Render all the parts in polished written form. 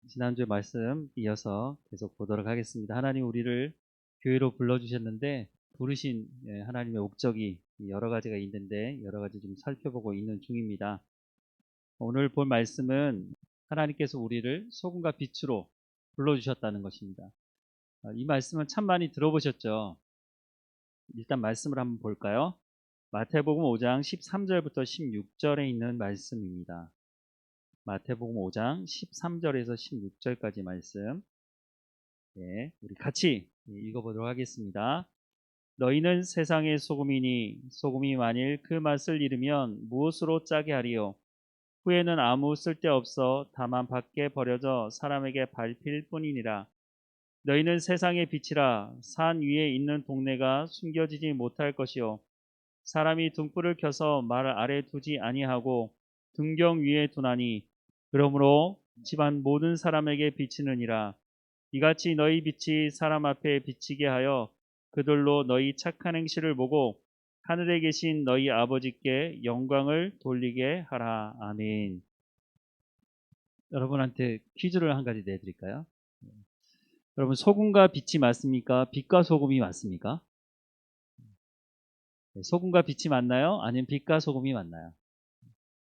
지난주에 말씀 이어서 계속 보도록 하겠습니다. 하나님 우리를 교회로 불러주셨는데 부르신 하나님의 목적이 여러 가지가 있는데 여러 가지 좀 살펴보고 있는 중입니다. 오늘 본 말씀은 하나님께서 우리를 소금과 빛으로 불러주셨다는 것입니다. 이 말씀은 참 많이 들어보셨죠? 일단 말씀을 한번 볼까요? 마태복음 5장 13절부터 16절에 있는 말씀입니다. 마태복음 5장 13절에서 16절까지 말씀. 네, 우리 같이 읽어보도록 하겠습니다. 너희는 세상의 소금이니 소금이 만일 그 맛을 잃으면 무엇으로 짜게 하리요? 후에는 아무 쓸데없어 다만 밖에 버려져 사람에게 밟힐 뿐이니라. 너희는 세상의 빛이라. 산 위에 있는 동네가 숨겨지지 못할 것이요 사람이 등불을 켜서 말 아래 두지 아니하고 등경 위에 두나니 그러므로 집안 모든 사람에게 비치느니라. 이같이 너희 빛이 사람 앞에 비치게 하여 그들로 너희 착한 행실을 보고 하늘에 계신 너희 아버지께 영광을 돌리게 하라. 아멘. 여러분한테 퀴즈를 한 가지 내드릴까요? 여러분, 소금과 빛이 맞습니까? 빛과 소금이 맞습니까? 소금과 빛이 맞나요? 아니면 빛과 소금이 맞나요?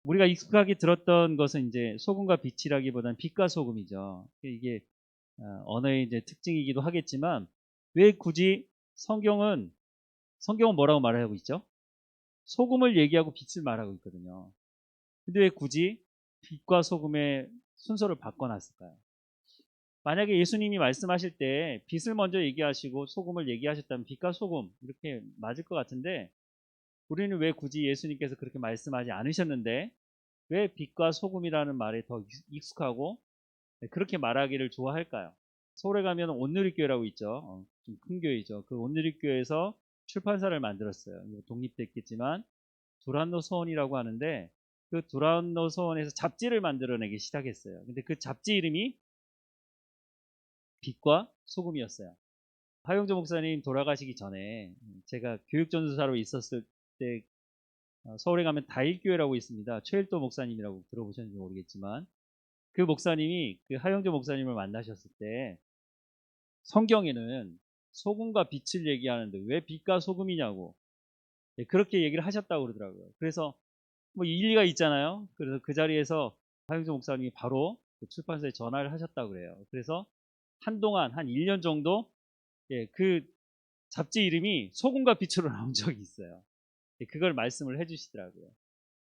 우리가 익숙하게 들었던 것은 이제 소금과 빛이라기보다는 빛과 소금이죠. 이게 언어의 이제 특징이기도 하겠지만 왜 굳이 성경은 뭐라고 말하고 있죠? 소금을 얘기하고 빛을 말하고 있거든요. 근데 왜 굳이 빛과 소금의 순서를 바꿔놨을까요? 만약에 예수님이 말씀하실 때 빛을 먼저 얘기하시고 소금을 얘기하셨다면 빛과 소금 이렇게 맞을 것 같은데 우리는 왜 굳이 예수님께서 그렇게 말씀하지 않으셨는데 왜 빛과 소금이라는 말에 더 익숙하고 그렇게 말하기를 좋아할까요? 서울에 가면 온누리교회라고 있죠. 좀 큰 교회죠. 그 온누리교회에서 출판사를 만들었어요. 독립됐겠지만 두란노 서원이라고 하는데 그 두란노 서원에서 잡지를 만들어내기 시작했어요. 근데 그 잡지 이름이 빛과 소금이었어요. 하용조 목사님 돌아가시기 전에 제가 교육전도사로 있었을 때 서울에 가면 다일교회라고 있습니다. 최일도 목사님이라고 들어보셨는지 모르겠지만 그 목사님이 그 하용조 목사님을 만나셨을 때 성경에는 소금과 빛을 얘기하는데 왜 빛과 소금이냐고 그렇게 얘기를 하셨다고 그러더라고요. 그래서 뭐 일리가 있잖아요. 그래서 그 자리에서 하용조 목사님이 바로 그 출판사에 전화를 하셨다고 그래요. 그래서 한동안 한 1년 정도 그 잡지 이름이 소금과 빛으로 나온 적이 있어요. 그걸 말씀을 해주시더라고요.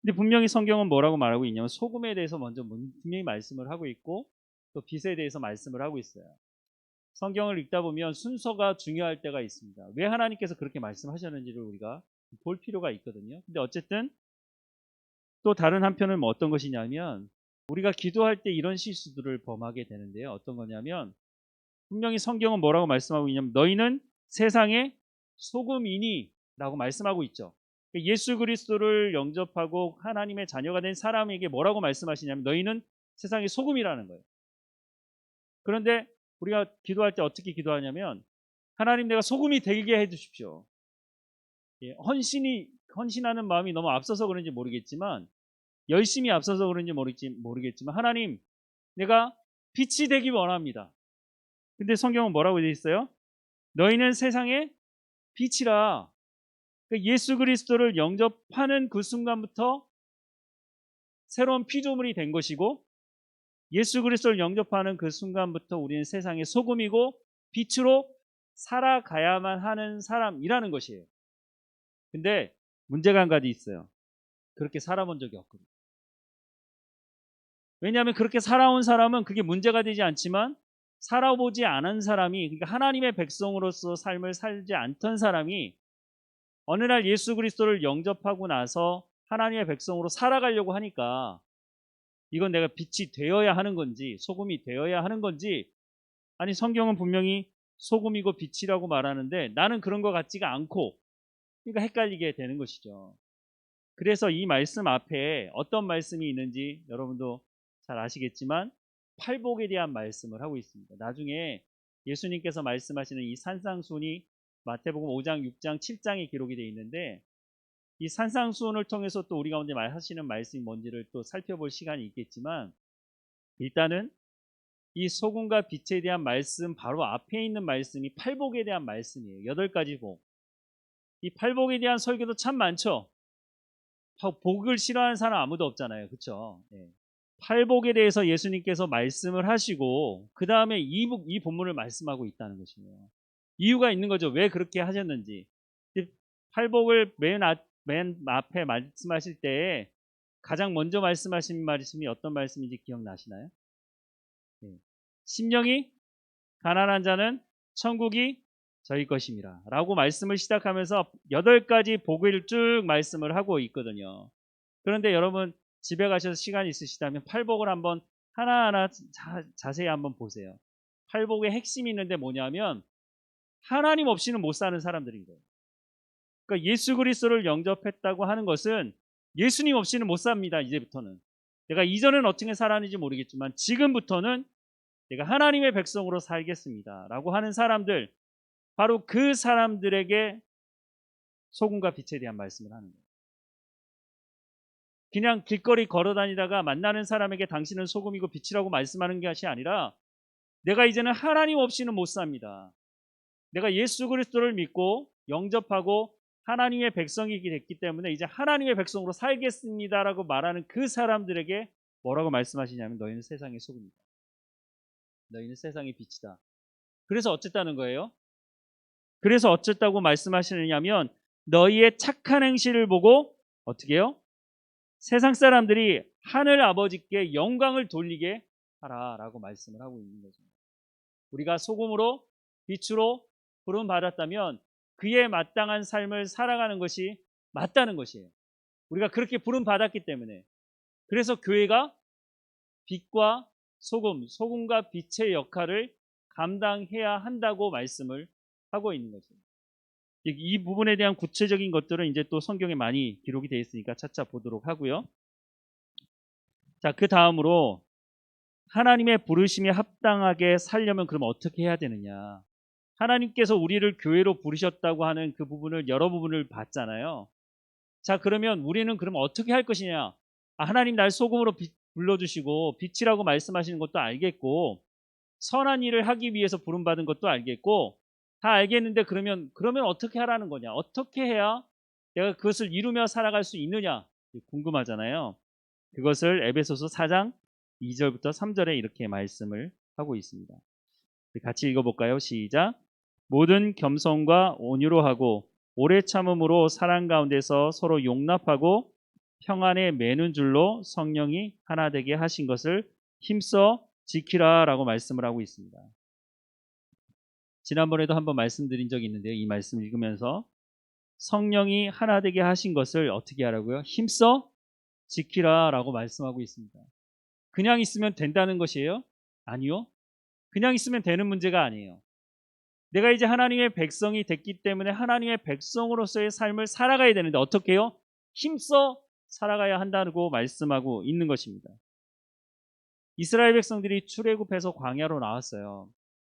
근데 분명히 성경은 뭐라고 말하고 있냐면 소금에 대해서 먼저 분명히 말씀을 하고 있고 또 빛에 대해서 말씀을 하고 있어요. 성경을 읽다 보면 순서가 중요할 때가 있습니다. 왜 하나님께서 그렇게 말씀하셨는지를 우리가 볼 필요가 있거든요. 근데 어쨌든 또 다른 한편은 뭐 어떤 것이냐면 우리가 기도할 때 이런 실수들을 범하게 되는데요. 어떤 거냐면 분명히 성경은 뭐라고 말씀하고 있냐면 너희는 세상의 소금이니 라고 말씀하고 있죠. 예수 그리스도를 영접하고 하나님의 자녀가 된 사람에게 뭐라고 말씀하시냐면 너희는 세상의 소금이라는 거예요. 그런데 우리가 기도할 때 어떻게 기도하냐면 하나님 내가 소금이 되게 해 주십시오. 헌신하는 마음이 너무 앞서서 그런지 모르겠지만 열심히 앞서서 그런지 모르겠지만 하나님 내가 빛이 되기 원합니다. 근데 성경은 뭐라고 되어 있어요? 너희는 세상의 빛이라. 그러니까 예수 그리스도를 영접하는 그 순간부터 새로운 피조물이 된 것이고 예수 그리스도를 영접하는 그 순간부터 우리는 세상의 소금이고 빛으로 살아가야만 하는 사람이라는 것이에요. 근데 문제가 한 가지 있어요. 그렇게 살아본 적이 없거든요. 왜냐하면 그렇게 살아온 사람은 그게 문제가 되지 않지만 살아보지 않은 사람이 그러니까 하나님의 백성으로서 삶을 살지 않던 사람이 어느 날 예수 그리스도를 영접하고 나서 하나님의 백성으로 살아가려고 하니까 이건 내가 빛이 되어야 하는 건지 소금이 되어야 하는 건지 아니 성경은 분명히 소금이고 빛이라고 말하는데 나는 그런 것 같지가 않고 그러니까 헷갈리게 되는 것이죠. 그래서 이 말씀 앞에 어떤 말씀이 있는지 여러분도 잘 아시겠지만 팔복에 대한 말씀을 하고 있습니다. 나중에 예수님께서 말씀하시는 이 산상수훈이 마태복음 5장, 6장, 7장에 기록이 되어 있는데 이 산상수훈을 통해서 또 우리 가운데 하시는 말씀이 뭔지를 또 살펴볼 시간이 있겠지만 일단은 이 소금과 빛에 대한 말씀 바로 앞에 있는 말씀이 팔복에 대한 말씀이에요. 8가지 복. 이 팔복에 대한 설교도 참 많죠. 복을 싫어하는 사람 아무도 없잖아요. 그렇죠? 예. 팔복에 대해서 예수님께서 말씀을 하시고 그 다음에 이 본문을 말씀하고 있다는 것이에요. 이유가 있는 거죠. 왜 그렇게 하셨는지. 팔복을 맨 앞에 말씀하실 때 가장 먼저 말씀하신 말씀이 어떤 말씀인지 기억나시나요? 네. 심령이 가난한 자는 천국이 저희 것입니다 라고 말씀을 시작하면서 8가지 복을 쭉 말씀을 하고 있거든요. 그런데 여러분 집에 가셔서 시간이 있으시다면 팔복을 한번 하나하나 자세히 한번 보세요. 팔복의 핵심이 있는데 뭐냐면 하나님 없이는 못 사는 사람들인 거예요. 그러니까 예수 그리스도를 영접했다고 하는 것은 예수님 없이는 못 삽니다. 이제부터는. 내가 이전엔 어떻게 살았는지 모르겠지만 지금부터는 내가 하나님의 백성으로 살겠습니다 라고 하는 사람들, 바로 그 사람들에게 소금과 빛에 대한 말씀을 하는 거예요. 그냥 길거리 걸어 다니다가 만나는 사람에게 당신은 소금이고 빛이라고 말씀하는 것이 아니라 내가 이제는 하나님 없이는 못 삽니다. 내가 예수 그리스도를 믿고 영접하고 하나님의 백성이 됐기 때문에 이제 하나님의 백성으로 살겠습니다라고 말하는 그 사람들에게 뭐라고 말씀하시냐면 너희는 세상의 소금이다. 너희는 세상의 빛이다. 그래서 어쨌다는 거예요? 그래서 어쨌다고 말씀하시느냐면 너희의 착한 행실을 보고 어떻게 해요? 세상 사람들이 하늘 아버지께 영광을 돌리게 하라라고 말씀을 하고 있는 거죠. 우리가 소금으로 빛으로 부름 받았다면 그에 마땅한 삶을 살아가는 것이 맞다는 것이에요. 우리가 그렇게 부름 받았기 때문에. 그래서 교회가 빛과 소금과 빛의 역할을 감당해야 한다고 말씀을 하고 있는 거죠. 이 부분에 대한 구체적인 것들은 이제 또 성경에 많이 기록이 되어 있으니까 차차 보도록 하고요. 자, 그 다음으로 하나님의 부르심에 합당하게 살려면 그럼 어떻게 해야 되느냐? 하나님께서 우리를 교회로 부르셨다고 하는 그 부분을 여러 부분을 봤잖아요. 자, 그러면 우리는 그럼 어떻게 할 것이냐? 하나님 날 소금으로 불러주시고 빛이라고 말씀하시는 것도 알겠고 선한 일을 하기 위해서 부름받은 것도 알겠고 다 알겠는데 그러면 어떻게 하라는 거냐? 어떻게 해야 내가 그것을 이루며 살아갈 수 있느냐? 궁금하잖아요. 그것을 에베소서 4장 2절부터 3절에 이렇게 말씀을 하고 있습니다. 같이 읽어볼까요? 시작. 모든 겸손과 온유로 하고 오래 참음으로 사랑 가운데서 서로 용납하고 평안에 매는 줄로 성령이 하나 되게 하신 것을 힘써 지키라라고 말씀을 하고 있습니다. 지난번에도 한번 말씀드린 적이 있는데요. 이 말씀 읽으면서 성령이 하나 되게 하신 것을 어떻게 하라고요? 힘써 지키라라고 말씀하고 있습니다. 그냥 있으면 된다는 것이에요? 아니요. 그냥 있으면 되는 문제가 아니에요. 내가 이제 하나님의 백성이 됐기 때문에 하나님의 백성으로서의 삶을 살아가야 되는데 어떻게 해요? 힘써 살아가야 한다고 말씀하고 있는 것입니다. 이스라엘 백성들이 출애굽해서 광야로 나왔어요.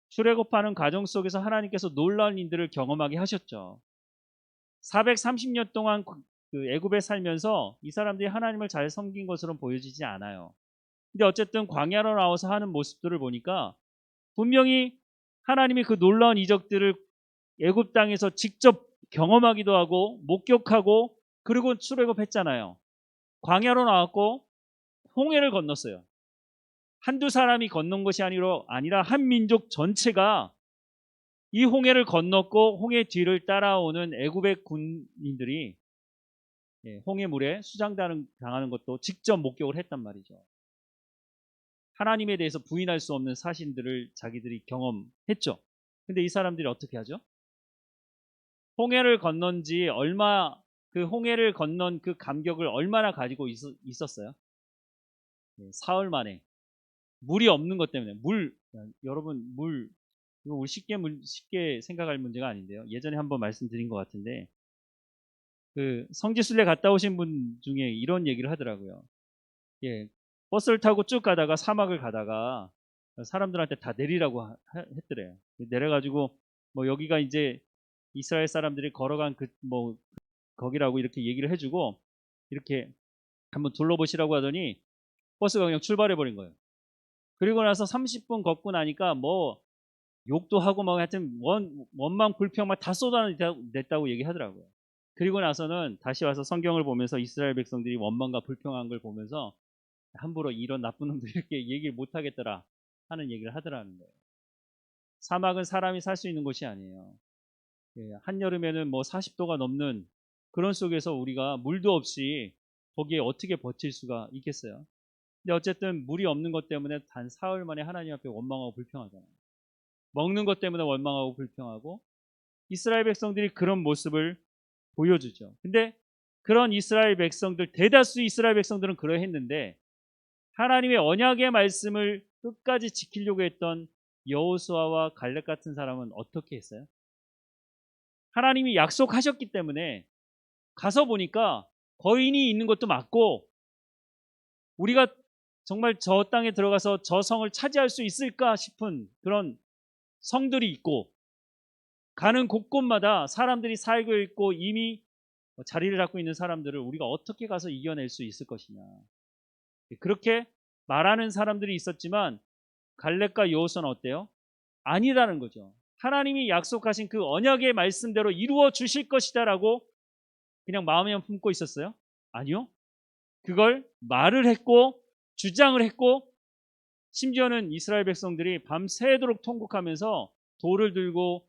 출애굽하는 과정 속에서 하나님께서 놀라운 일들을 경험하게 하셨죠. 430년 동안 그 애굽에 살면서 이 사람들이 하나님을 잘 섬긴 것으로 보여지지 않아요. 근데 어쨌든 광야로 나와서 하는 모습들을 보니까 분명히 하나님이 그 놀라운 이적들을 애굽 땅에서 직접 경험하기도 하고 목격하고 그리고 출애굽했잖아요. 광야로 나왔고 홍해를 건넜어요. 한두 사람이 건넌 것이 아니라 한 민족 전체가 이 홍해를 건넜고 홍해 뒤를 따라오는 애굽의 군인들이 홍해물에 수장당하는 것도 직접 목격을 했단 말이죠. 하나님에 대해서 부인할 수 없는 사실들을 자기들이 경험했죠. 근데 이 사람들이 어떻게 하죠? 홍해를 건넌 지 그 홍해를 건넌 그 감격을 얼마나 가지고 있었어요? 사흘 만에. 물이 없는 것 때문에. 여러분, 이거 우리 쉽게 생각할 문제가 아닌데요. 예전에 한번 말씀드린 것 같은데, 그 성지순례 갔다 오신 분 중에 이런 얘기를 하더라고요. 버스를 타고 쭉 가다가 사막을 가다가 사람들한테 다 내리라고 했더래요. 내려가지고 뭐 여기가 이제 이스라엘 사람들이 걸어간 거기라고 이렇게 얘기를 해주고 이렇게 한번 둘러보시라고 하더니 버스가 그냥 출발해 버린 거예요. 그리고 나서 30분 걷고 나니까 뭐 욕도 하고 막 하여튼 원망 불평 막 다 쏟아냈다고 얘기하더라고요. 그리고 나서는 다시 와서 성경을 보면서 이스라엘 백성들이 원망과 불평한 걸 보면서 함부로 이런 나쁜 놈들 이렇게 얘기를 못 하겠더라 하는 얘기를 하더라는 거예요. 사막은 사람이 살 수 있는 곳이 아니에요. 예, 한여름에는 뭐 40도가 넘는 그런 속에서 우리가 물도 없이 거기에 어떻게 버틸 수가 있겠어요? 근데 어쨌든 물이 없는 것 때문에 단 사흘 만에 하나님 앞에 원망하고 불평하잖아요. 먹는 것 때문에 원망하고 불평하고 이스라엘 백성들이 그런 모습을 보여주죠. 근데 그런 이스라엘 백성들, 대다수 이스라엘 백성들은 그러했는데 하나님의 언약의 말씀을 끝까지 지키려고 했던 여호수아와 갈렙 같은 사람은 어떻게 했어요? 하나님이 약속하셨기 때문에 가서 보니까 거인이 있는 것도 맞고 우리가 정말 저 땅에 들어가서 저 성을 차지할 수 있을까 싶은 그런 성들이 있고 가는 곳곳마다 사람들이 살고 있고 이미 자리를 잡고 있는 사람들을 우리가 어떻게 가서 이겨낼 수 있을 것이냐. 그렇게 말하는 사람들이 있었지만 갈렙과 여호수아는 어때요? 아니라는 거죠. 하나님이 약속하신 그 언약의 말씀대로 이루어 주실 것이다라고 그냥 마음에만 품고 있었어요? 아니요. 그걸 말을 했고 주장을 했고 심지어는 이스라엘 백성들이 밤새도록 통곡하면서 돌을 들고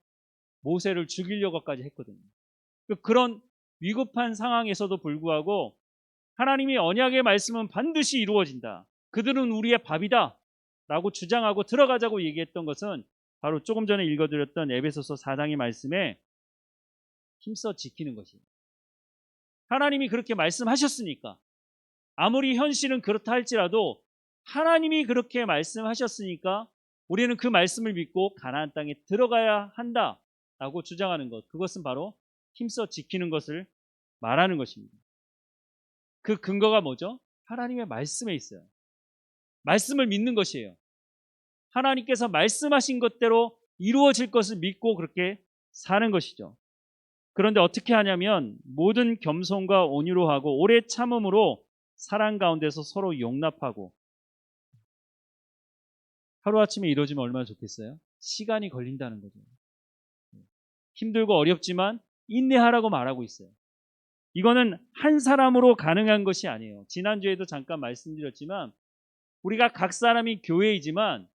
모세를 죽이려고까지 했거든요. 그런 위급한 상황에서도 불구하고 하나님의 언약의 말씀은 반드시 이루어진다. 그들은 우리의 밥이다. 라고 주장하고 들어가자고 얘기했던 것은 바로 조금 전에 읽어드렸던 에베소서 4장의 말씀에 힘써 지키는 것이에요. 하나님이 그렇게 말씀하셨으니까 아무리 현실은 그렇다 할지라도 하나님이 그렇게 말씀하셨으니까 우리는 그 말씀을 믿고 가나안 땅에 들어가야 한다라고 주장하는 것. 그것은 바로 힘써 지키는 것을 말하는 것입니다. 그 근거가 뭐죠? 하나님의 말씀에 있어요. 말씀을 믿는 것이에요. 하나님께서 말씀하신 것대로 이루어질 것을 믿고 그렇게 사는 것이죠. 그런데 어떻게 하냐면 모든 겸손과 온유로 하고 오래 참음으로 사랑 가운데서 서로 용납하고 하루아침에 이루어지면 얼마나 좋겠어요? 시간이 걸린다는 거죠. 힘들고 어렵지만 인내하라고 말하고 있어요. 이거는 한 사람으로 가능한 것이 아니에요. 지난주에도 잠깐 말씀드렸지만 우리가 각 사람이 교회이지만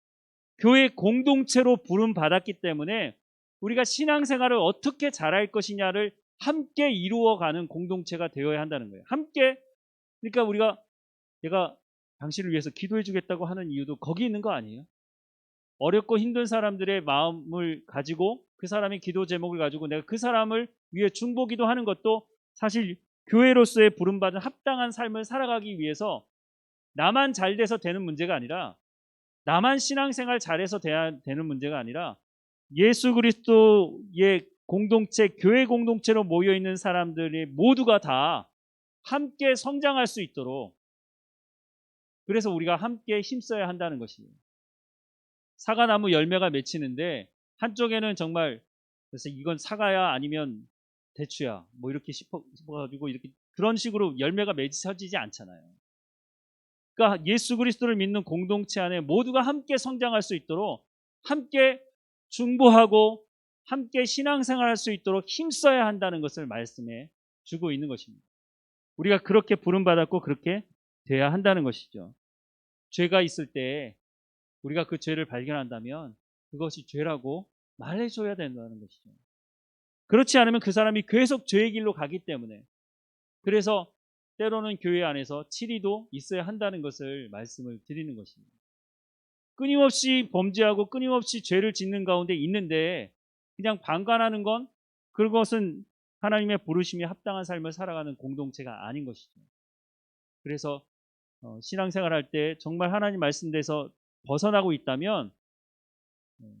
교회 공동체로 부름 받았기 때문에 우리가 신앙생활을 어떻게 잘할 것이냐를 함께 이루어가는 공동체가 되어야 한다는 거예요. 함께. 그러니까 내가 당신을 위해서 기도해 주겠다고 하는 이유도 거기 있는 거 아니에요? 어렵고 힘든 사람들의 마음을 가지고 그 사람의 기도 제목을 가지고 내가 그 사람을 위해 중보기도 하는 것도 사실 교회로서의 부름받은 합당한 삶을 살아가기 위해서 나만 잘 돼서 되는 문제가 아니라 나만 신앙생활 잘해서 되는 문제가 아니라 예수 그리스도의 공동체, 교회 공동체로 모여있는 사람들이 모두가 다 함께 성장할 수 있도록 그래서 우리가 함께 힘써야 한다는 것입니다. 사과나무 열매가 맺히는데 한쪽에는 정말 그래서 이건 사과야 아니면 대추야 뭐 이렇게 싶어가지고 이렇게 그런 식으로 열매가 맺혀지지 않잖아요. 그러니까 예수 그리스도를 믿는 공동체 안에 모두가 함께 성장할 수 있도록 함께 중보하고 함께 신앙생활할 수 있도록 힘써야 한다는 것을 말씀해 주고 있는 것입니다. 우리가 그렇게 부름받았고 그렇게 돼야 한다는 것이죠. 죄가 있을 때 우리가 그 죄를 발견한다면 그것이 죄라고 말해줘야 된다는 것이죠. 그렇지 않으면 그 사람이 계속 죄의 길로 가기 때문에 그래서 때로는 교회 안에서 치리도 있어야 한다는 것을 말씀을 드리는 것입니다. 끊임없이 범죄하고 끊임없이 죄를 짓는 가운데 있는데 그냥 방관하는 건 그것은 하나님의 부르심에 합당한 삶을 살아가는 공동체가 아닌 것이죠. 그래서 신앙생활할 때 정말 하나님 말씀대에서 벗어나고 있다면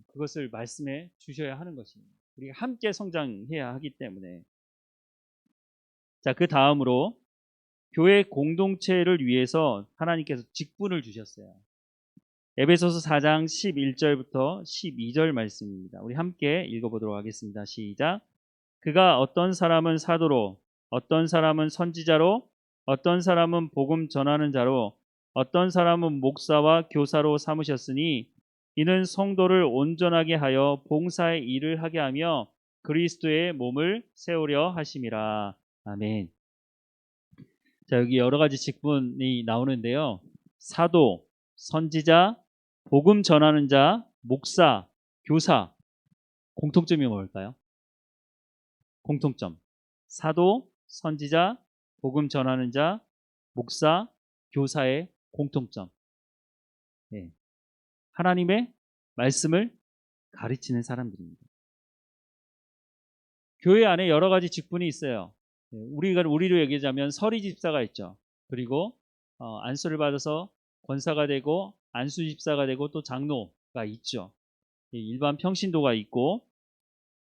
그것을 말씀해 주셔야 하는 것입니다. 우리가 함께 성장해야 하기 때문에. 자, 그 다음으로 교회 공동체를 위해서 하나님께서 직분을 주셨어요. 에베소서 4장 11절부터 12절 말씀입니다. 우리 함께 읽어보도록 하겠습니다. 시작. 그가 어떤 사람은 사도로, 어떤 사람은 선지자로, 어떤 사람은 복음 전하는 자로, 어떤 사람은 목사와 교사로 삼으셨으니 이는 성도를 온전하게 하여 봉사의 일을 하게 하며 그리스도의 몸을 세우려 하심이라. 아멘. 자, 여기 여러 가지 직분이 나오는데요. 사도, 선지자, 복음 전하는 자, 목사, 교사. 공통점이 뭘까요? 공통점. 사도, 선지자, 복음 전하는 자, 목사, 교사의 공통점. 네. 하나님의 말씀을 가르치는 사람들입니다. 교회 안에 여러 가지 직분이 있어요. 우리로 얘기하자면 서리 집사가 있죠. 그리고 안수를 받아서 권사가 되고 안수 집사가 되고 또 장로가 있죠. 일반 평신도가 있고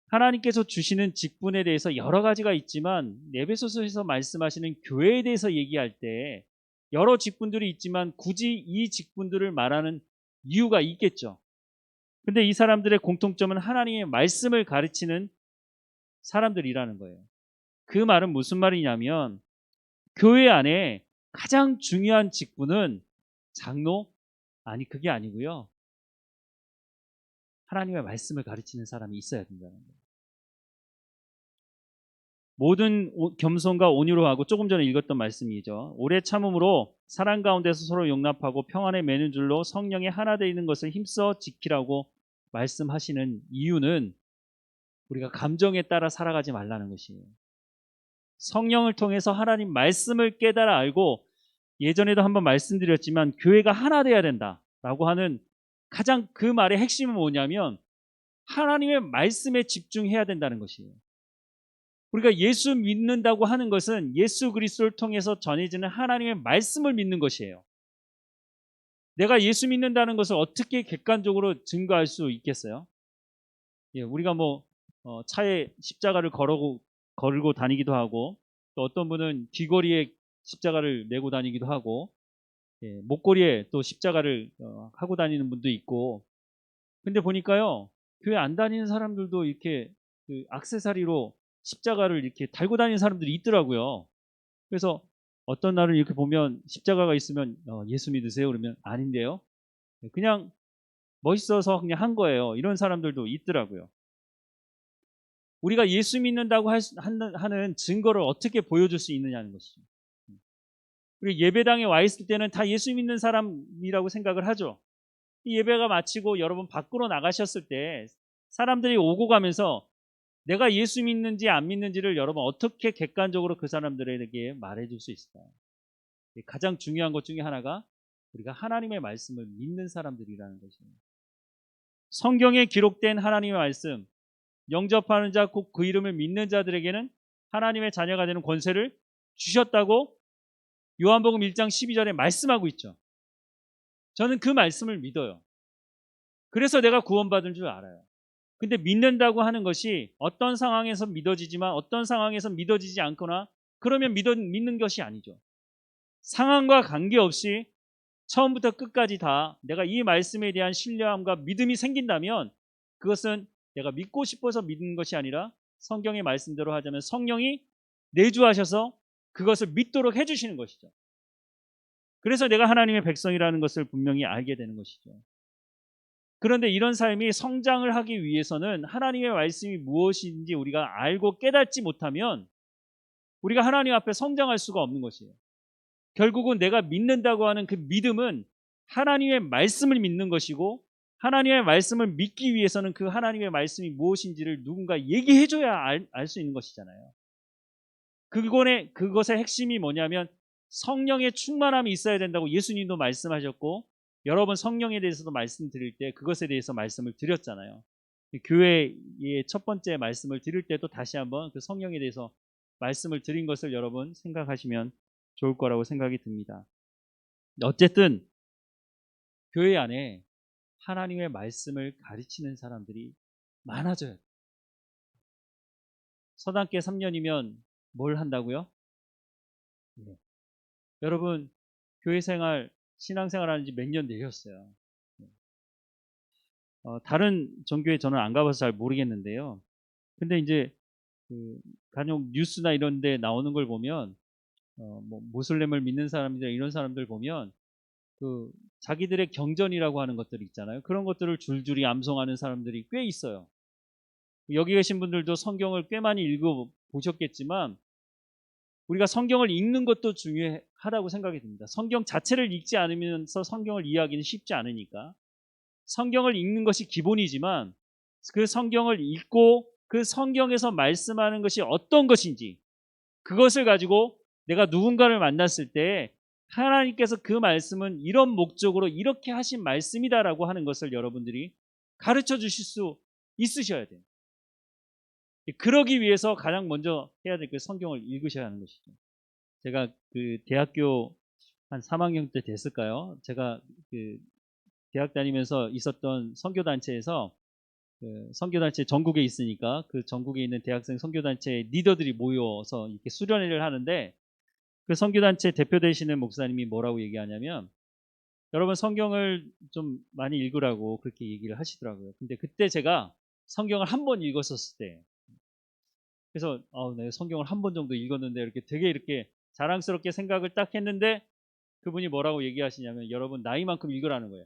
하나님께서 주시는 직분에 대해서 여러 가지가 있지만 에베소서에서 말씀하시는 교회에 대해서 얘기할 때 여러 직분들이 있지만 굳이 이 직분들을 말하는 이유가 있겠죠. 근데 이 사람들의 공통점은 하나님의 말씀을 가르치는 사람들이라는 거예요. 그 말은 무슨 말이냐면 교회 안에 가장 중요한 직분은 장로? 아니 그게 아니고요. 하나님의 말씀을 가르치는 사람이 있어야 된다는 거예요. 모든 겸손과 온유로 하고 조금 전에 읽었던 말씀이죠. 오래 참음으로 사랑 가운데서 서로 용납하고 평안에 매는 줄로 성령의 하나 되어 있는 것을 힘써 지키라고 말씀하시는 이유는 우리가 감정에 따라 살아가지 말라는 것이에요. 성령을 통해서 하나님 말씀을 깨달아 알고 예전에도 한번 말씀드렸지만 교회가 하나 돼야 된다라고 하는 가장 그 말의 핵심은 뭐냐면 하나님의 말씀에 집중해야 된다는 것이에요. 우리가 예수 믿는다고 하는 것은 예수 그리스도를 통해서 전해지는 하나님의 말씀을 믿는 것이에요. 내가 예수 믿는다는 것을 어떻게 객관적으로 증거할 수 있겠어요? 우리가 차에 십자가를 걸고 다니기도 하고 또 어떤 분은 귀걸이에 십자가를 메고 다니기도 하고 목걸이에 또 십자가를 하고 다니는 분도 있고 근데 보니까요 교회 안 다니는 사람들도 이렇게 그 액세서리로 십자가를 이렇게 달고 다니는 사람들이 있더라고요. 그래서 어떤 날을 이렇게 보면 십자가가 있으면 예수 믿으세요? 그러면 아닌데요. 그냥 멋있어서 그냥 한 거예요. 이런 사람들도 있더라고요. 우리가 예수 믿는다고 하는 증거를 어떻게 보여줄 수 있느냐는 것이죠. 우리 예배당에 와 있을 때는 다 예수 믿는 사람이라고 생각을 하죠. 이 예배가 마치고 여러분 밖으로 나가셨을 때 사람들이 오고 가면서 내가 예수 믿는지 안 믿는지를 여러분 어떻게 객관적으로 그 사람들에게 말해줄 수 있을까요? 가장 중요한 것 중에 하나가 우리가 하나님의 말씀을 믿는 사람들이라는 것입니다. 성경에 기록된 하나님의 말씀, 영접하는 자, 곧 그 이름을 믿는 자들에게는 하나님의 자녀가 되는 권세를 주셨다고 요한복음 1장 12절에 말씀하고 있죠. 저는 그 말씀을 믿어요. 그래서 내가 구원받은 줄 알아요. 근데 믿는다고 하는 것이 어떤 상황에서 믿어지지만 어떤 상황에서 믿어지지 않거나 그러면 믿는 것이 아니죠. 상황과 관계없이 처음부터 끝까지 다 내가 이 말씀에 대한 신뢰함과 믿음이 생긴다면 그것은 내가 믿고 싶어서 믿는 것이 아니라 성경의 말씀대로 하자면 성령이 내주하셔서 그것을 믿도록 해주시는 것이죠. 그래서 내가 하나님의 백성이라는 것을 분명히 알게 되는 것이죠. 그런데 이런 삶이 성장을 하기 위해서는 하나님의 말씀이 무엇인지 우리가 알고 깨닫지 못하면 우리가 하나님 앞에 성장할 수가 없는 것이에요. 결국은 내가 믿는다고 하는 그 믿음은 하나님의 말씀을 믿는 것이고 하나님의 말씀을 믿기 위해서는 그 하나님의 말씀이 무엇인지를 누군가 얘기해줘야 알 수 있는 것이잖아요. 그것의 핵심이 뭐냐면 성령의 충만함이 있어야 된다고 예수님도 말씀하셨고 여러 번 성령에 대해서도 말씀드릴 때 그것에 대해서 말씀을 드렸잖아요. 교회의 첫 번째 말씀을 드릴 때도 다시 한번 그 성령에 대해서 말씀을 드린 것을 여러분 생각하시면 좋을 거라고 생각이 듭니다. 어쨌든 교회 안에 하나님의 말씀을 가르치는 사람들이 많아져야 돼요. 서당계 3년이면 뭘 한다고요? 네. 여러분 교회 생활, 신앙생활 하는 지 몇 년 되셨어요? 다른 종교에 저는 안 가봐서 잘 모르겠는데요. 근데 이제 간혹 뉴스나 이런 데 나오는 걸 보면 모슬렘을 믿는 사람들 이런 사람들 보면 자기들의 경전이라고 하는 것들이 있잖아요. 그런 것들을 줄줄이 암송하는 사람들이 꽤 있어요. 여기 계신 분들도 성경을 꽤 많이 읽어 보셨겠지만 우리가 성경을 읽는 것도 중요하다고 생각이 듭니다. 성경 자체를 읽지 않으면서 성경을 이해하기는 쉽지 않으니까 성경을 읽는 것이 기본이지만 그 성경을 읽고 그 성경에서 말씀하는 것이 어떤 것인지 그것을 가지고 내가 누군가를 만났을 때 하나님께서 그 말씀은 이런 목적으로 이렇게 하신 말씀이다라고 하는 것을 여러분들이 가르쳐 주실 수 있으셔야 돼요. 그러기 위해서 가장 먼저 해야 될 게 성경을 읽으셔야 하는 것이죠. 제가 그 대학교 한 3학년 때 됐을까요? 제가 그 대학 다니면서 있었던 선교단체에서 그 선교단체 전국에 있으니까 그 전국에 있는 대학생 선교단체 리더들이 모여서 이렇게 수련회를 하는데 그 선교단체 대표 되시는 목사님이 뭐라고 얘기하냐면 여러분 성경을 좀 많이 읽으라고 그렇게 얘기를 하시더라고요. 근데 그때 제가 성경을 한 번 읽었었을 때 그래서 내가 성경을 한 번 정도 읽었는데 이렇게 되게 이렇게 자랑스럽게 생각을 딱 했는데 그분이 뭐라고 얘기하시냐면 여러분 나이만큼 읽으라는 거예요.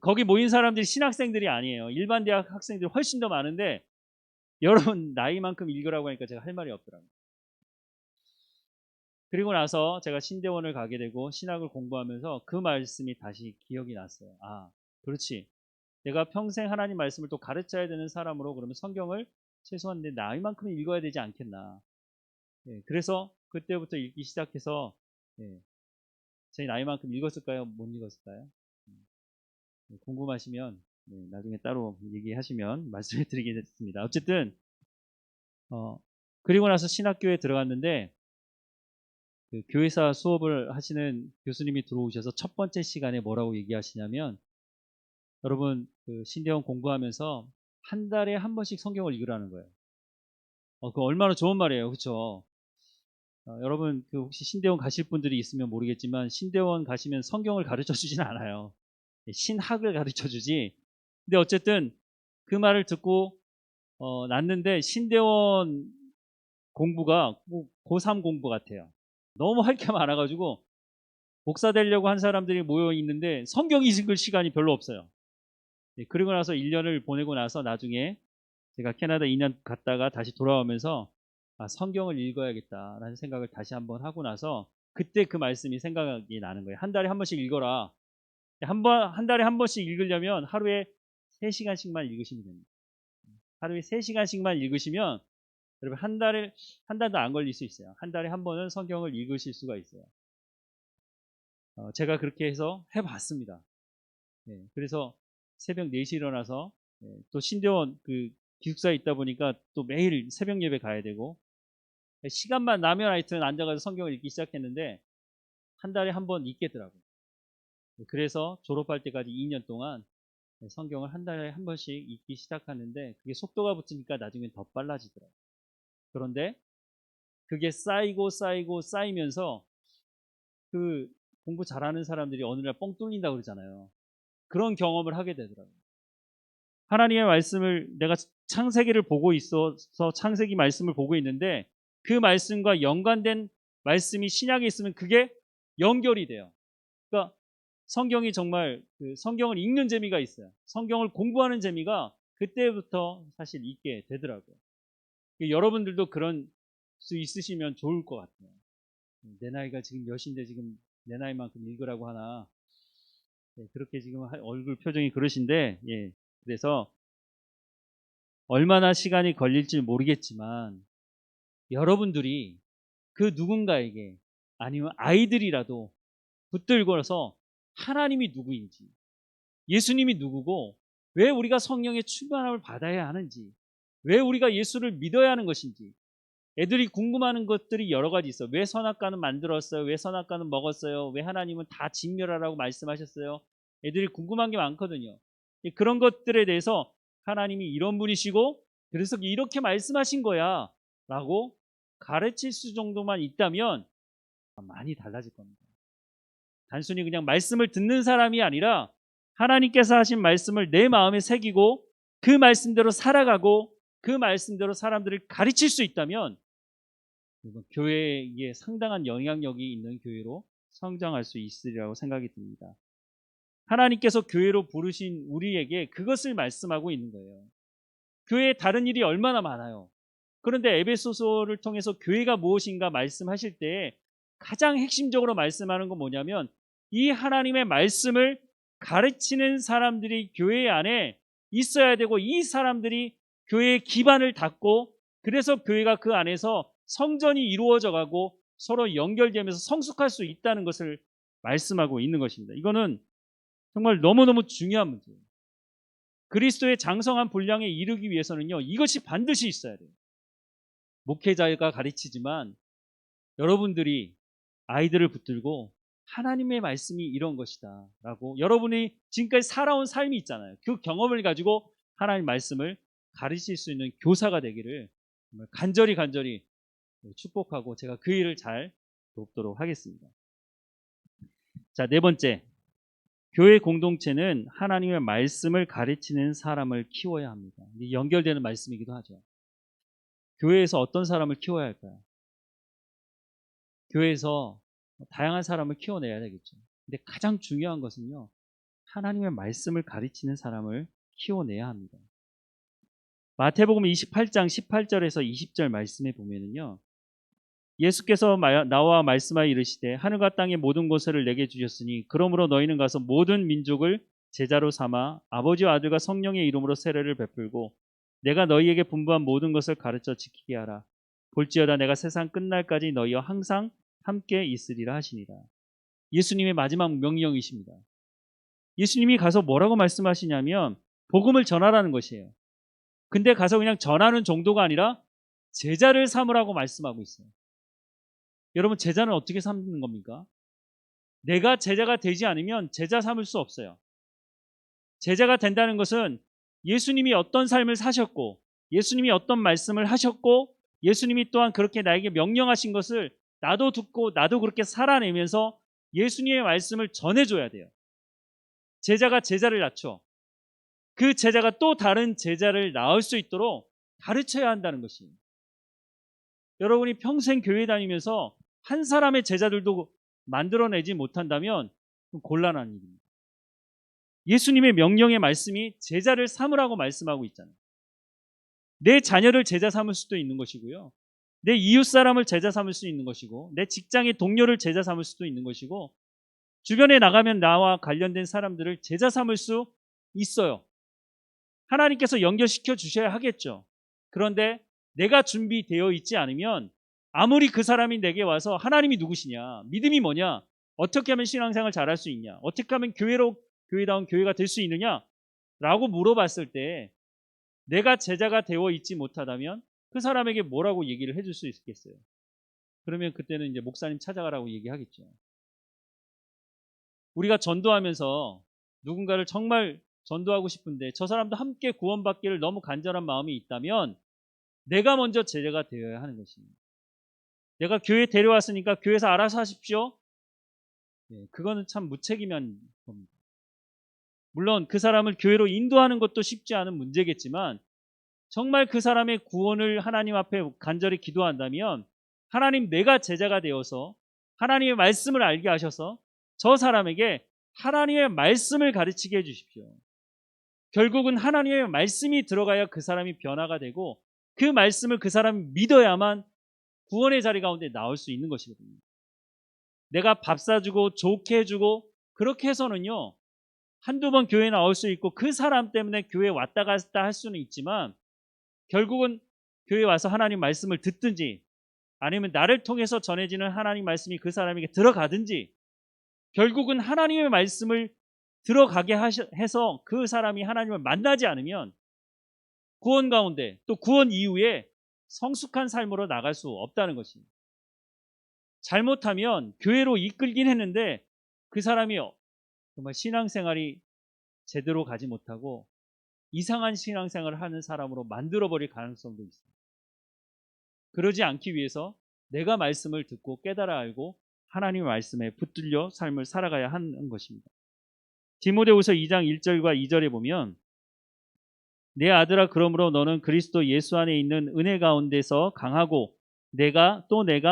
거기 모인 사람들이 신학생들이 아니에요. 일반 대학 학생들이 훨씬 더 많은데 여러분 나이만큼 읽으라고 하니까 제가 할 말이 없더라고요. 그리고 나서 제가 신대원을 가게 되고 신학을 공부하면서 그 말씀이 다시 기억이 났어요. 아, 그렇지. 내가 평생 하나님 말씀을 또 가르쳐야 되는 사람으로 그러면 성경을 최소한 내 나이만큼 읽어야 되지 않겠나. 그래서 그때부터 읽기 시작해서 제 나이만큼 읽었을까요? 못 읽었을까요? 궁금하시면 나중에 따로 얘기하시면 말씀해 드리겠습니다. 어쨌든 그리고 나서 신학교에 들어갔는데 그 교회사 수업을 하시는 교수님이 들어오셔서 첫 번째 시간에 뭐라고 얘기하시냐면 여러분 그 신대원 공부하면서 한 달에 한 번씩 성경을 읽으라는 거예요. 그거 얼마나 좋은 말이에요. 그렇죠? 여러분 그 혹시 신대원 가실 분들이 있으면 모르겠지만 신대원 가시면 성경을 가르쳐 주진 않아요. 신학을 가르쳐 주지. 근데 어쨌든 그 말을 듣고 났는데 신대원 공부가 고3 공부 같아요. 너무 할 게 많아가지고 목사 되려고 한 사람들이 모여 있는데 성경 읽을 시간이 별로 없어요. 그리고 나서 1년을 보내고 나서 나중에 제가 캐나다 2년 갔다가 다시 돌아오면서 성경을 읽어야겠다라는 생각을 다시 한번 하고 나서 그때 그 말씀이 생각이 나는 거예요. 한 달에 한 번씩 읽어라. 한 달에 한 번씩 읽으려면 하루에 3시간씩만 읽으시면 됩니다. 하루에 3시간씩만 읽으시면 여러분 한 달도 안 걸릴 수 있어요. 한 달에 한 번은 성경을 읽으실 수가 있어요. 제가 그렇게 해서 해봤습니다. 그래서 새벽 4시 일어나서 또 신대원 그 기숙사에 있다 보니까 또 매일 새벽 예배 가야 되고 시간만 나면 하여튼 앉아가서 성경을 읽기 시작했는데 한 달에 한 번 읽겠더라고요. 그래서 졸업할 때까지 2년 동안 성경을 한 달에 한 번씩 읽기 시작하는데 그게 속도가 붙으니까 나중엔 더 빨라지더라고요. 그런데 그게 쌓이면서 그 공부 잘하는 사람들이 어느 날 뻥 뚫린다고 그러잖아요. 그런 경험을 하게 되더라고요. 하나님의 말씀을 내가 창세기를 보고 있어서 창세기 말씀을 보고 있는데 그 말씀과 연관된 말씀이 신약에 있으면 그게 연결이 돼요. 그러니까 성경이 정말 그 성경을 읽는 재미가 있어요. 성경을 공부하는 재미가 그때부터 사실 있게 되더라고요. 여러분들도 그런 수 있으시면 좋을 것 같아요. 내 나이가 지금 몇인데 지금 내 나이만큼 읽으라고 하나. 그렇게 지금 얼굴 표정이 그러신데 그래서 얼마나 시간이 걸릴지 모르겠지만 여러분들이 그 누군가에게 아니면 아이들이라도 붙들고서 하나님이 누구인지 예수님이 누구고 왜 우리가 성령의 충만함을 받아야 하는지 왜 우리가 예수를 믿어야 하는 것인지 애들이 궁금해하는 것들이 여러 가지 있어요. 왜 선악과는 만들었어요? 왜 선악과는 먹었어요? 왜 하나님은 다 진멸하라고 말씀하셨어요? 애들이 궁금한 게 많거든요. 그런 것들에 대해서 하나님이 이런 분이시고 그래서 이렇게 말씀하신 거야 라고 가르칠 수 정도만 있다면 많이 달라질 겁니다. 단순히 그냥 말씀을 듣는 사람이 아니라 하나님께서 하신 말씀을 내 마음에 새기고 그 말씀대로 살아가고 그 말씀대로 사람들을 가르칠 수 있다면 교회에 상당한 영향력이 있는 교회로 성장할 수 있으리라고 생각이 듭니다. 하나님께서 교회로 부르신 우리에게 그것을 말씀하고 있는 거예요. 교회에 다른 일이 얼마나 많아요. 그런데 에베소서를 통해서 교회가 무엇인가 말씀하실 때 가장 핵심적으로 말씀하는 건 뭐냐면 이 하나님의 말씀을 가르치는 사람들이 교회 안에 있어야 되고 이 사람들이 교회의 기반을 닦고 그래서 교회가 그 안에서 성전이 이루어져 가고 서로 연결되면서 성숙할 수 있다는 것을 말씀하고 있는 것입니다. 이거는 정말 너무너무 중요한 문제예요. 그리스도의 장성한 분량에 이르기 위해서는요, 이것이 반드시 있어야 돼요. 목회자가 가르치지만 여러분들이 아이들을 붙들고 하나님의 말씀이 이런 것이다 라고 여러분이 지금까지 살아온 삶이 있잖아요. 그 경험을 가지고 하나님 말씀을 가르칠 수 있는 교사가 되기를 정말 간절히 축복하고 제가 그 일을 잘 돕도록 하겠습니다. 자, 네 번째, 교회 공동체는 하나님의 말씀을 가르치는 사람을 키워야 합니다. 이게 연결되는 말씀이기도 하죠. 교회에서 어떤 사람을 키워야 할까요? 교회에서 다양한 사람을 키워내야 되겠죠. 근데 가장 중요한 것은요, 하나님의 말씀을 가르치는 사람을 키워내야 합니다. 마태복음 28장 18절에서 20절 말씀에 보면은요, 예수께서 나와 말씀하여 이르시되 하늘과 땅의 모든 것을 내게 주셨으니 그러므로 너희는 가서 모든 민족을 제자로 삼아 아버지와 아들과 성령의 이름으로 세례를 베풀고 내가 너희에게 분부한 모든 것을 가르쳐 지키게 하라. 볼지어다 내가 세상 끝날까지 너희와 항상 함께 있으리라 하시니라. 예수님의 마지막 명령이십니다. 예수님이 가서 뭐라고 말씀하시냐면 복음을 전하라는 것이에요. 근데 가서 그냥 전하는 정도가 아니라 제자를 삼으라고 말씀하고 있어요. 여러분, 제자는 어떻게 삼는 겁니까? 내가 제자가 되지 않으면 제자 삼을 수 없어요. 제자가 된다는 것은 예수님이 어떤 삶을 사셨고 예수님이 어떤 말씀을 하셨고 예수님이 또한 그렇게 나에게 명령하신 것을 나도 듣고 나도 그렇게 살아내면서 예수님의 말씀을 전해줘야 돼요. 제자가 제자를 낳죠. 그 제자가 또 다른 제자를 낳을 수 있도록 가르쳐야 한다는 것이에요. 여러분이 평생 교회 다니면서 한 사람의 제자들도 만들어내지 못한다면 곤란한 일입니다. 예수님의 명령의 말씀이 제자를 삼으라고 말씀하고 있잖아요. 내 자녀를 제자 삼을 수도 있는 것이고요. 내 이웃 사람을 제자 삼을 수 있는 것이고 내 직장의 동료를 제자 삼을 수도 있는 것이고 주변에 나가면 나와 관련된 사람들을 제자 삼을 수 있어요. 하나님께서 연결시켜 주셔야 하겠죠. 그런데 내가 준비되어 있지 않으면 아무리 그 사람이 내게 와서 하나님이 누구시냐, 믿음이 뭐냐, 어떻게 하면 신앙생활 잘할 수 있냐, 어떻게 하면 교회다운 교회가 될 수 있느냐 라고 물어봤을 때 내가 제자가 되어 있지 못하다면 그 사람에게 뭐라고 얘기를 해줄 수 있겠어요? 그러면 그때는 이제 목사님 찾아가라고 얘기하겠죠. 우리가 전도하면서 누군가를 정말 전도하고 싶은데 저 사람도 함께 구원받기를 너무 간절한 마음이 있다면 내가 먼저 제자가 되어야 하는 것입니다. 내가 교회 데려왔으니까 교회에서 알아서 하십시오. 그거는 참 무책임한 겁니다. 물론 그 사람을 교회로 인도하는 것도 쉽지 않은 문제겠지만 정말 그 사람의 구원을 하나님 앞에 간절히 기도한다면 하나님, 내가 제자가 되어서 하나님의 말씀을 알게 하셔서 저 사람에게 하나님의 말씀을 가르치게 해주십시오. 결국은 하나님의 말씀이 들어가야 그 사람이 변화가 되고 그 말씀을 그 사람이 믿어야만 구원의 자리 가운데 나올 수 있는 것이거든요. 내가 밥 사주고 좋게 해주고 그렇게 해서는요, 한두 번 교회 나올 수 있고 그 사람 때문에 교회 왔다 갔다 할 수는 있지만 결국은 교회 와서 하나님 말씀을 듣든지 아니면 나를 통해서 전해지는 하나님 말씀이 그 사람에게 들어가든지 결국은 하나님의 말씀을 들어가게 해서 그 사람이 하나님을 만나지 않으면 구원 가운데 또 구원 이후에 성숙한 삶으로 나갈 수 없다는 것입니다. 잘못하면 교회로 이끌긴 했는데 그 사람이 정말 신앙생활이 제대로 가지 못하고 이상한 신앙생활을 하는 사람으로 만들어버릴 가능성도 있습니다. 그러지 않기 위해서 내가 말씀을 듣고 깨달아 알고 하나님의 말씀에 붙들려 삶을 살아가야 하는 것입니다. 디모데후서 2장 1절과 2절에 보면 내 아들아, 그러므로 너는 그리스도 예수 안에 있는 은혜 가운데서 강하고 내가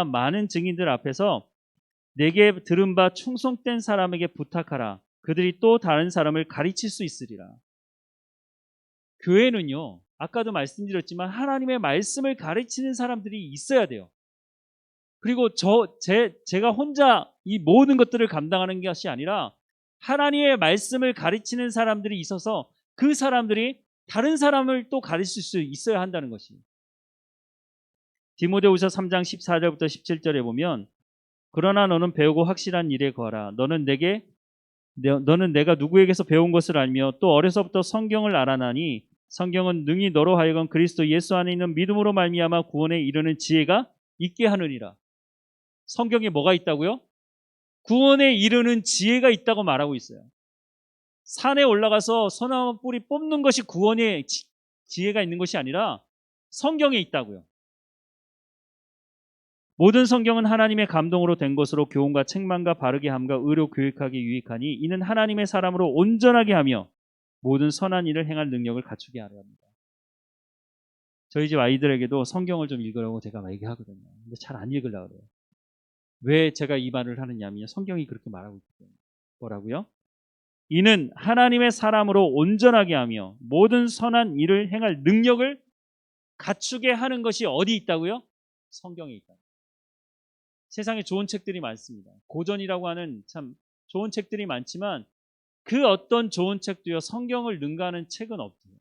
많은 증인들 앞에서 내게 들은 바 충성된 사람에게 부탁하라. 그들이 또 다른 사람을 가르칠 수 있으리라. 교회는요, 아까도 말씀드렸지만 하나님의 말씀을 가르치는 사람들이 있어야 돼요. 그리고 제가 혼자 이 모든 것들을 감당하는 것이 아니라 하나님의 말씀을 가르치는 사람들이 있어서 그 사람들이 다른 사람을 또 가르칠 수 있어야 한다는 것이에요. 디모데후서 3장 14절부터 17절에 보면 그러나 너는 배우고 확실한 일에 거하라. 너는 내가 누구에게서 배운 것을 알며 또 어려서부터 성경을 알아나니 성경은 능히 너로 하여금 그리스도 예수 안에 있는 믿음으로 말미암아 구원에 이르는 지혜가 있게 하느니라. 성경에 뭐가 있다고요? 구원에 이르는 지혜가 있다고 말하고 있어요. 산에 올라가서 소나무 뿌리 뽑는 것이 구원의 지혜가 있는 것이 아니라 성경에 있다고요. 모든 성경은 하나님의 감동으로 된 것으로 교훈과 책망과 바르게 함과 의로 교육하기 유익하니 이는 하나님의 사람으로 온전하게 하며 모든 선한 일을 행할 능력을 갖추게 하려 합니다. 저희 집 아이들에게도 성경을 좀 읽으라고 제가 얘기하거든요. 근데 잘 안 읽으려고 그래요. 왜 제가 이 말을 하느냐면 성경이 그렇게 말하고 있기 때문에. 뭐라고요? 이는 하나님의 사람으로 온전하게 하며 모든 선한 일을 행할 능력을 갖추게 하는 것이 어디 있다고요? 성경에 있다. 세상에 좋은 책들이 많습니다. 고전이라고 하는 참 좋은 책들이 많지만 그 어떤 좋은 책도요, 성경을 능가하는 책은 없어요.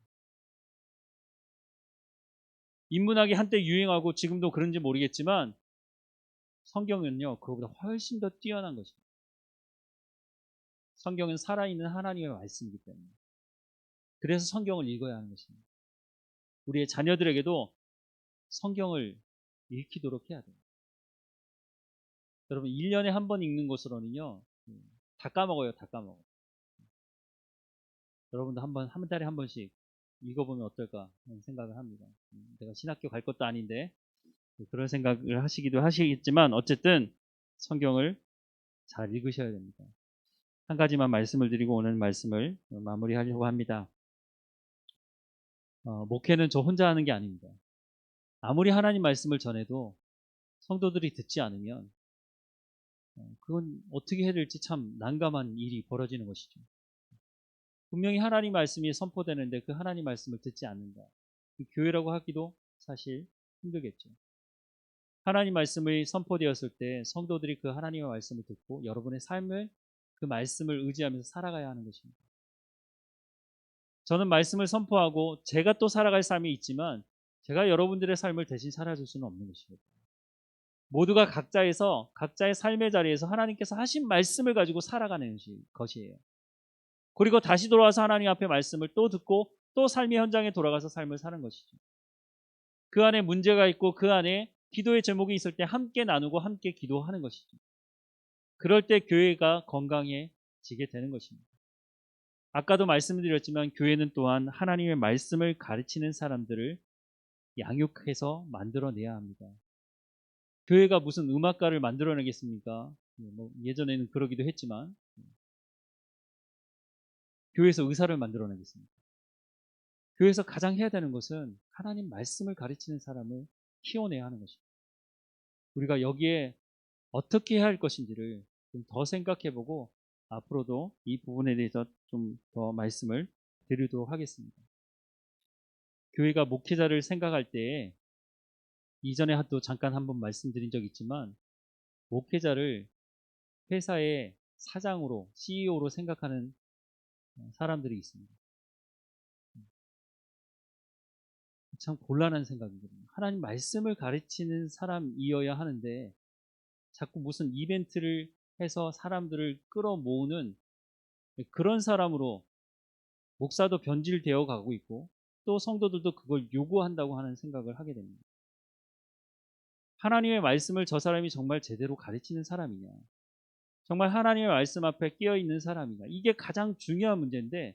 인문학이 한때 유행하고 지금도 그런지 모르겠지만 성경은요, 그거보다 훨씬 더 뛰어난 것입니다. 성경은 살아있는 하나님의 말씀이기 때문에. 그래서 성경을 읽어야 하는 것입니다. 우리의 자녀들에게도 성경을 읽히도록 해야 돼요. 여러분 1년에 한 번 읽는 것으로는요, 다 까먹어요. 다 까먹어요. 여러분도 한 달에 한 번씩 읽어보면 어떨까 하는 생각을 합니다. 내가 신학교 갈 것도 아닌데 그런 생각을 하시기도 하시겠지만 어쨌든 성경을 잘 읽으셔야 됩니다. 한 가지만 말씀을 드리고 오늘 말씀을 마무리하려고 합니다. 목회는 저 혼자 하는 게 아닙니다. 아무리 하나님 말씀을 전해도 성도들이 듣지 않으면 그건 어떻게 해야 될지 참 난감한 일이 벌어지는 것이죠. 분명히 하나님 말씀이 선포되는데 그 하나님 말씀을 듣지 않는다. 그 교회라고 하기도 사실 힘들겠죠. 하나님 말씀이 선포되었을 때 성도들이 그 하나님의 말씀을 듣고 여러분의 삶을 그 말씀을 의지하면서 살아가야 하는 것입니다. 저는 말씀을 선포하고 제가 또 살아갈 삶이 있지만 제가 여러분들의 삶을 대신 살아줄 수는 없는 것입니다. 모두가 각자의 삶의 자리에서 하나님께서 하신 말씀을 가지고 살아가는 것이에요. 그리고 다시 돌아와서 하나님 앞에 말씀을 또 듣고 또 삶의 현장에 돌아가서 삶을 사는 것이죠. 그 안에 문제가 있고 그 안에 기도의 제목이 있을 때 함께 나누고 함께 기도하는 것이죠. 그럴 때 교회가 건강해지게 되는 것입니다. 아까도 말씀드렸지만 교회는 또한 하나님의 말씀을 가르치는 사람들을 양육해서 만들어내야 합니다. 교회가 무슨 음악가를 만들어내겠습니까? 예전에는 그러기도 했지만 교회에서 의사를 만들어내겠습니까? 교회에서 가장 해야 되는 것은 하나님 말씀을 가르치는 사람을 키워내야 하는 것입니다. 우리가 여기에 어떻게 해야 할 것인지를 좀 더 생각해보고 앞으로도 이 부분에 대해서 좀 더 말씀을 드리도록 하겠습니다. 교회가 목회자를 생각할 때 이전에 또 잠깐 한번 말씀드린 적이 있지만 목회자를 회사의 사장으로 CEO로 생각하는 사람들이 있습니다. 참 곤란한 생각이거든요. 하나님 말씀을 가르치는 사람이어야 하는데 자꾸 무슨 이벤트를 해서 사람들을 끌어모으는 그런 사람으로 목사도 변질되어 가고 있고 또 성도들도 그걸 요구한다고 하는 생각을 하게 됩니다. 하나님의 말씀을 저 사람이 정말 제대로 가르치는 사람이냐, 정말 하나님의 말씀 앞에 끼어 있는 사람이냐, 이게 가장 중요한 문제인데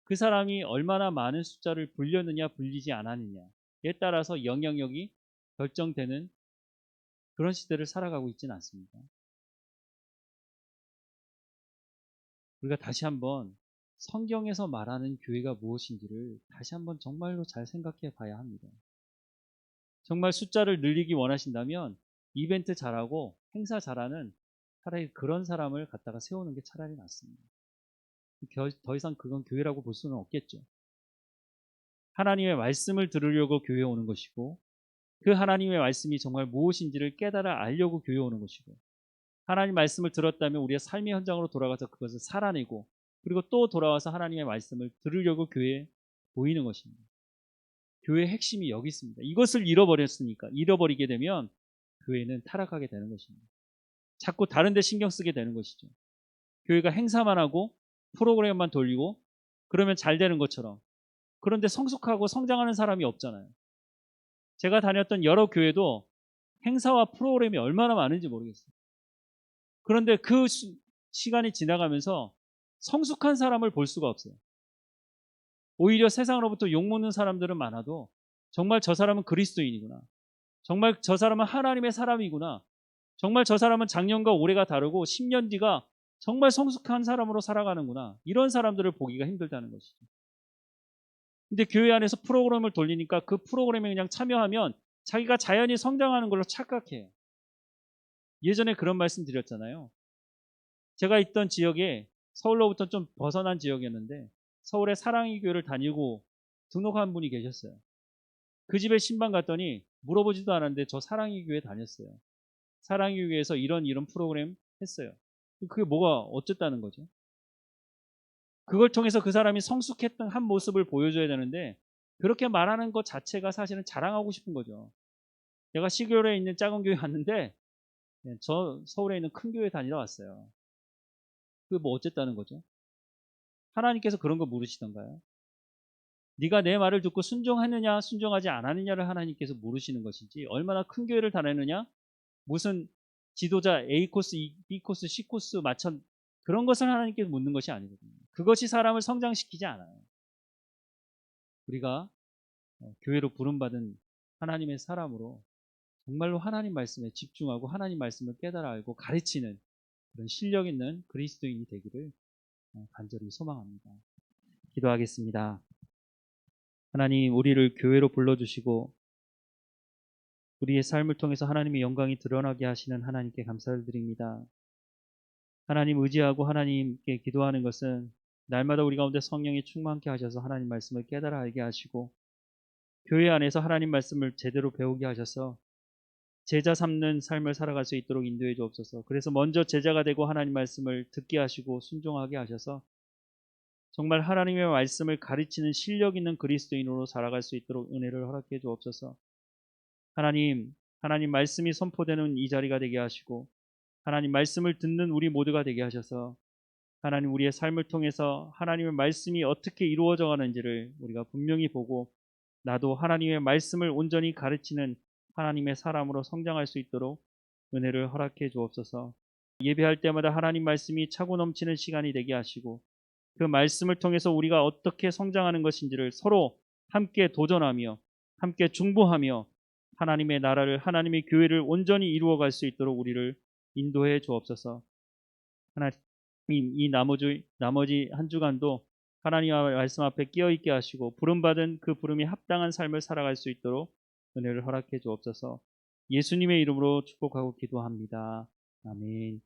그 사람이 얼마나 많은 숫자를 불렸느냐 불리지 않았느냐에 따라서 영향력이 결정되는 그런 시대를 살아가고 있지는 않습니다. 우리가 다시 한번 성경에서 말하는 교회가 무엇인지를 다시 한번 정말로 잘 생각해 봐야 합니다. 정말 숫자를 늘리기 원하신다면 이벤트 잘하고 행사 잘하는 차라리 그런 사람을 갖다가 세우는 게 차라리 낫습니다. 더 이상 그건 교회라고 볼 수는 없겠죠. 하나님의 말씀을 들으려고 교회에 오는 것이고, 그 하나님의 말씀이 정말 무엇인지를 깨달아 알려고 교회에 오는 것이고, 하나님 말씀을 들었다면 우리의 삶의 현장으로 돌아가서 그것을 살아내고, 그리고 또 돌아와서 하나님의 말씀을 들으려고 교회에 모이는 것입니다. 교회의 핵심이 여기 있습니다. 이것을 잃어버리게 되면 교회는 타락하게 되는 것입니다. 자꾸 다른 데 신경 쓰게 되는 것이죠. 교회가 행사만 하고 프로그램만 돌리고 그러면 잘 되는 것처럼, 그런데 성숙하고 성장하는 사람이 없잖아요. 제가 다녔던 여러 교회도 행사와 프로그램이 얼마나 많은지 모르겠어요. 그런데 그 시간이 지나가면서 성숙한 사람을 볼 수가 없어요. 오히려 세상으로부터 욕먹는 사람들은 많아도 정말 저 사람은 그리스도인이구나, 정말 저 사람은 하나님의 사람이구나, 정말 저 사람은 작년과 올해가 다르고 10년 뒤가 정말 성숙한 사람으로 살아가는구나, 이런 사람들을 보기가 힘들다는 것이죠. 근데 교회 안에서 프로그램을 돌리니까 그 프로그램에 그냥 참여하면 자기가 자연히 성장하는 걸로 착각해요. 예전에 그런 말씀 드렸잖아요. 제가 있던 지역에 서울로부터 좀 벗어난 지역이었는데 서울의 사랑의 교회를 다니고 등록한 분이 계셨어요. 그 집에 신방 갔더니 물어보지도 않았는데 저 사랑의 교회 다녔어요. 사랑의 교회에서 이런 프로그램 했어요. 그게 뭐가 어쨌다는 거죠? 그걸 통해서 그 사람이 성숙했던 한 모습을 보여줘야 되는데 그렇게 말하는 것 자체가 사실은 자랑하고 싶은 거죠. 내가 시골에 있는 작은 교회 갔는데 저 서울에 있는 큰 교회 다니다 왔어요. 그게 뭐 어쨌다는 거죠? 하나님께서 그런 거 물으시던가요? 네가 내 말을 듣고 순종하느냐 순종하지 않았느냐를 하나님께서 물으시는 것이지, 얼마나 큰 교회를 다녔느냐, 무슨 지도자 A 코스, B 코스, C 코스 맞춰, 그런 것을 하나님께서 묻는 것이 아니거든요. 그것이 사람을 성장시키지 않아요. 우리가 교회로 부름받은 하나님의 사람으로 정말로 하나님 말씀에 집중하고 하나님 말씀을 깨달아 알고 가르치는 그런 실력 있는 그리스도인이 되기를 간절히 소망합니다. 기도하겠습니다. 하나님, 우리를 교회로 불러주시고 우리의 삶을 통해서 하나님의 영광이 드러나게 하시는 하나님께 감사를 드립니다. 하나님 의지하고 하나님께 기도하는 것은 날마다 우리 가운데 성령이 충만케 하셔서 하나님 말씀을 깨달아 알게 하시고 교회 안에서 하나님 말씀을 제대로 배우게 하셔서 제자 삼는 삶을 살아갈 수 있도록 인도해 주옵소서. 그래서 먼저 제자가 되고 하나님 말씀을 듣게 하시고 순종하게 하셔서 정말 하나님의 말씀을 가르치는 실력 있는 그리스도인으로 살아갈 수 있도록 은혜를 허락해 주옵소서. 하나님 말씀이 선포되는 이 자리가 되게 하시고 하나님 말씀을 듣는 우리 모두가 되게 하셔서 하나님 우리의 삶을 통해서 하나님의 말씀이 어떻게 이루어져 가는지를 우리가 분명히 보고 나도 하나님의 말씀을 온전히 가르치는 하나님의 사람으로 성장할 수 있도록 은혜를 허락해 주옵소서. 예배할 때마다 하나님 말씀이 차고 넘치는 시간이 되게 하시고 그 말씀을 통해서 우리가 어떻게 성장하는 것인지를 서로 함께 도전하며 함께 중보하며 하나님의 나라를, 하나님의 교회를 온전히 이루어갈 수 있도록 우리를 인도해 주옵소서. 하나님 이 나머지 한 주간도 하나님의 말씀 앞에 끼어 있게 하시고 부름받은 그 부름이 합당한 삶을 살아갈 수 있도록 은혜를 허락해 주옵소서. 예수님의 이름으로 축복하고 기도합니다. 아멘.